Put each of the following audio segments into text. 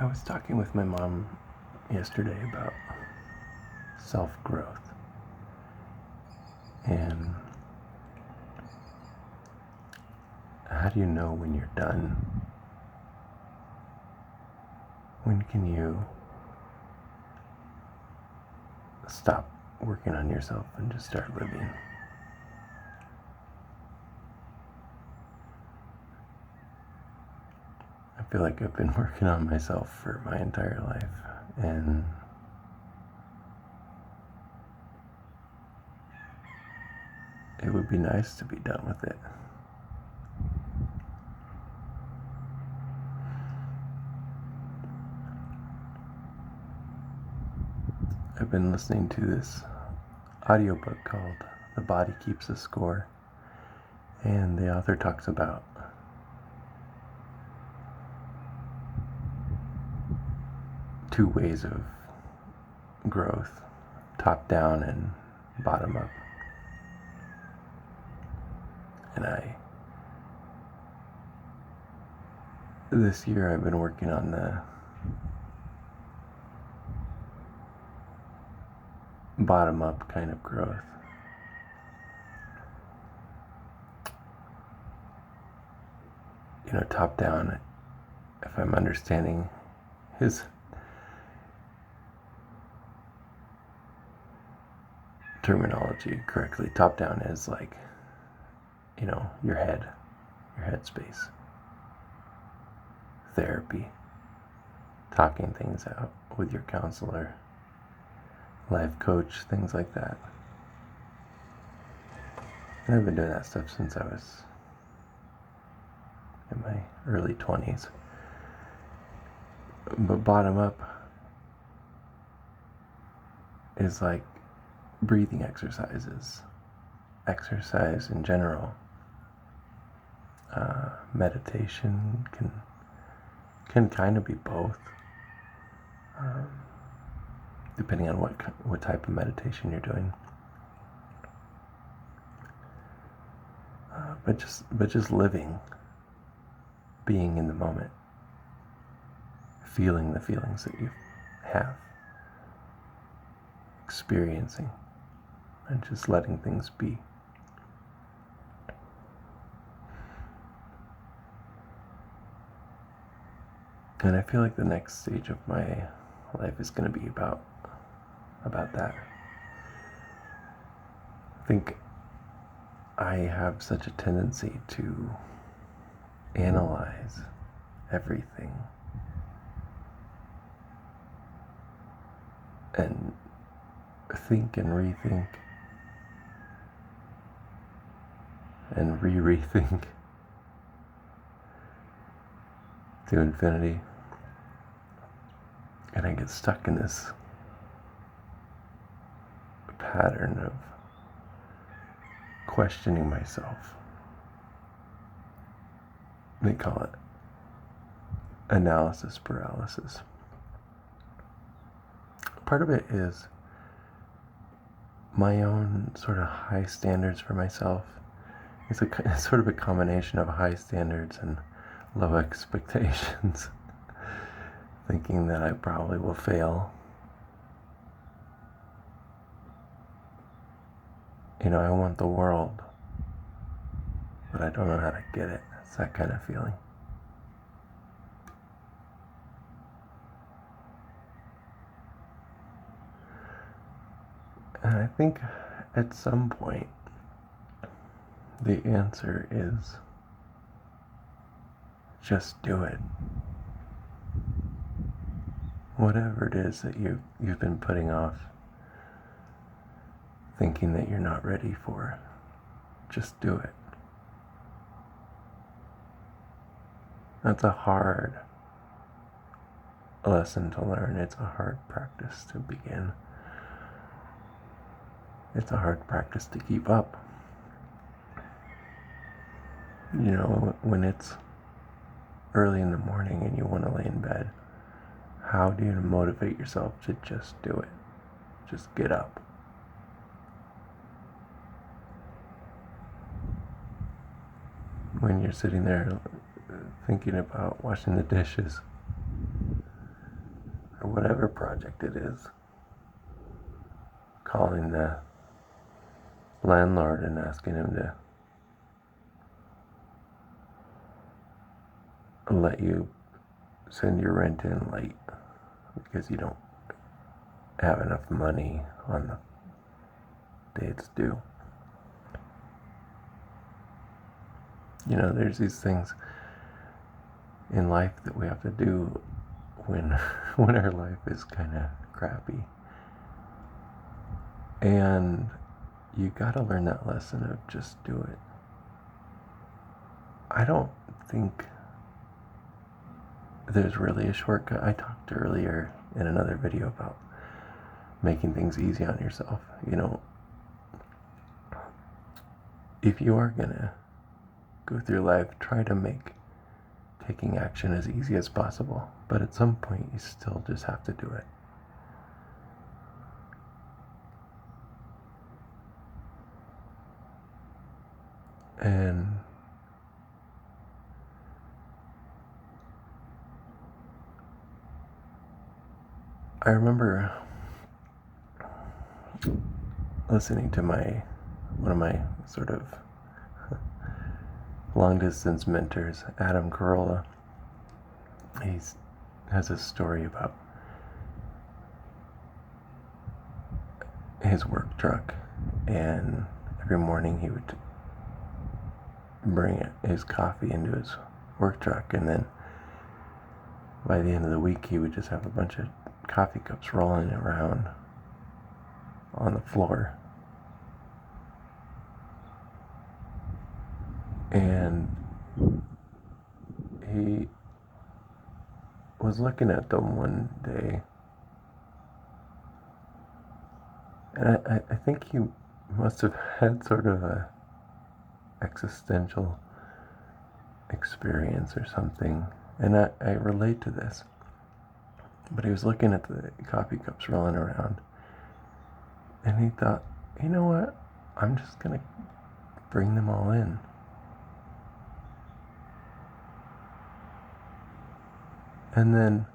I was talking with my mom yesterday about self-growth, and how do you know when you're done? When can you stop working on yourself and just start living? I feel like I've been working on myself for my entire life, and it would be nice to be done with it. I've been listening to this audiobook called The Body Keeps a Score, and the author talks about two ways of growth: top down and bottom up. And this year I've been working on the bottom up kind of growth. Top down, if I'm understanding his terminology correctly, top down is like, your head space, therapy, talking things out with your counselor, life coach, things like that. And I've been doing that stuff since I was in my early 20s. But bottom up is like breathing exercises, exercise in general. Meditation can kind of be both, depending on what type of meditation you're doing. But just living, being in the moment, feeling the feelings that you have, experiencing, and just letting things be. And I feel like the next stage of my life is going to be about that. I think I have such a tendency to analyze everything and think and rethink and rethink to infinity. And I get stuck in this pattern of questioning myself. They call it analysis paralysis. Part of it is my own sort of high standards for myself. It's sort of a combination of high standards and low expectations. Thinking that I probably will fail. I want the world, but I don't know how to get it. It's that kind of feeling. And I think at some point, the answer is just do it. Whatever it is that you've been putting off, thinking that you're not ready for, just do it. That's a hard lesson to learn. It's a hard practice to begin. It's a hard practice to keep up. When it's early in the morning and you want to lay in bed, how do you motivate yourself to just do it? Just get up. When you're sitting there thinking about washing the dishes, whatever project it is, calling the landlord and asking him to let you send your rent in late because you don't have enough money on the day it's due. You know, there's these things in life that we have to do when our life is kind of crappy. And you gotta learn that lesson of just do it. I don't think there's really a shortcut. I talked earlier in another video about making things easy on yourself. You know, if you are gonna go through life, try to make taking action as easy as possible. But at some point, you still just have to do it. And I remember listening to one of my sort of long distance mentors, Adam Carolla. He has a story about his work truck, and every morning he would bring his coffee into his work truck, and then by the end of the week he would just have a bunch of coffee cups rolling around on the floor. And he was looking at them one day, and I think he must have had sort of a existential experience or something, and I relate to this. But he was looking at the coffee cups rolling around, and he thought, you know what, I'm just gonna bring them all in. And then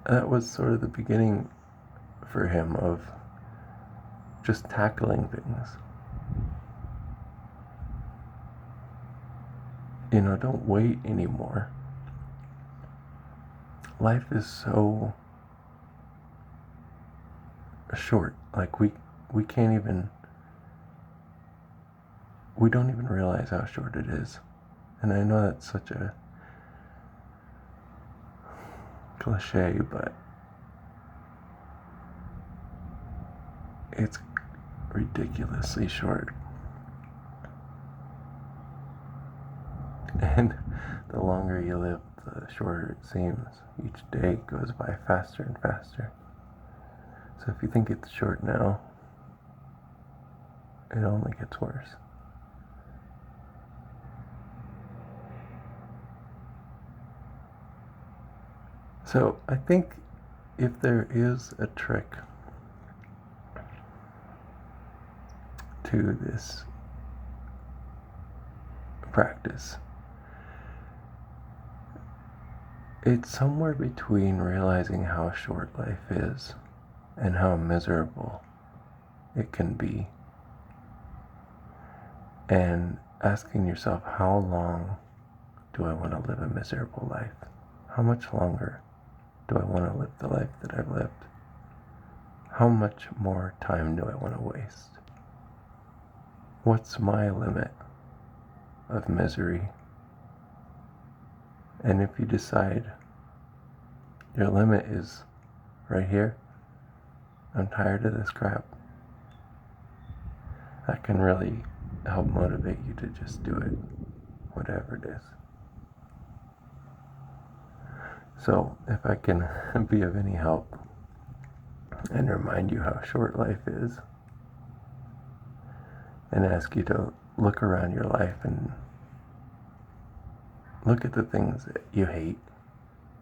that was sort of the beginning for him of just tackling things. You know, don't wait anymore. Life is so short. Like we don't even realize how short it is. And I know that's such a cliche, but it's ridiculously short. And the longer you live, the shorter it seems. Each day goes by faster and faster. So if you think it's short now, it only gets worse. So I think if there is a trick to this practice, it's somewhere between realizing how short life is and how miserable it can be, and asking yourself, how long do I want to live a miserable life? How much longer do I want to live the life that I've lived? How much more time do I want to waste? What's my limit of misery? And if you decide your limit is right here, I'm tired of this crap, that can really help motivate you to just do it, whatever it is. So if I can be of any help and remind you how short life is, and ask you to look around your life and look at the things that you hate,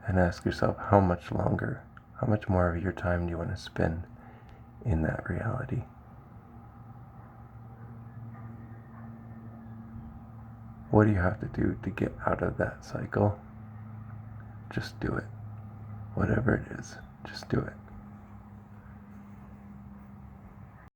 and ask yourself, how much longer, how much more of your time do you want to spend in that reality? What do you have to do to get out of that cycle? just do it. Whatever it is, just do it.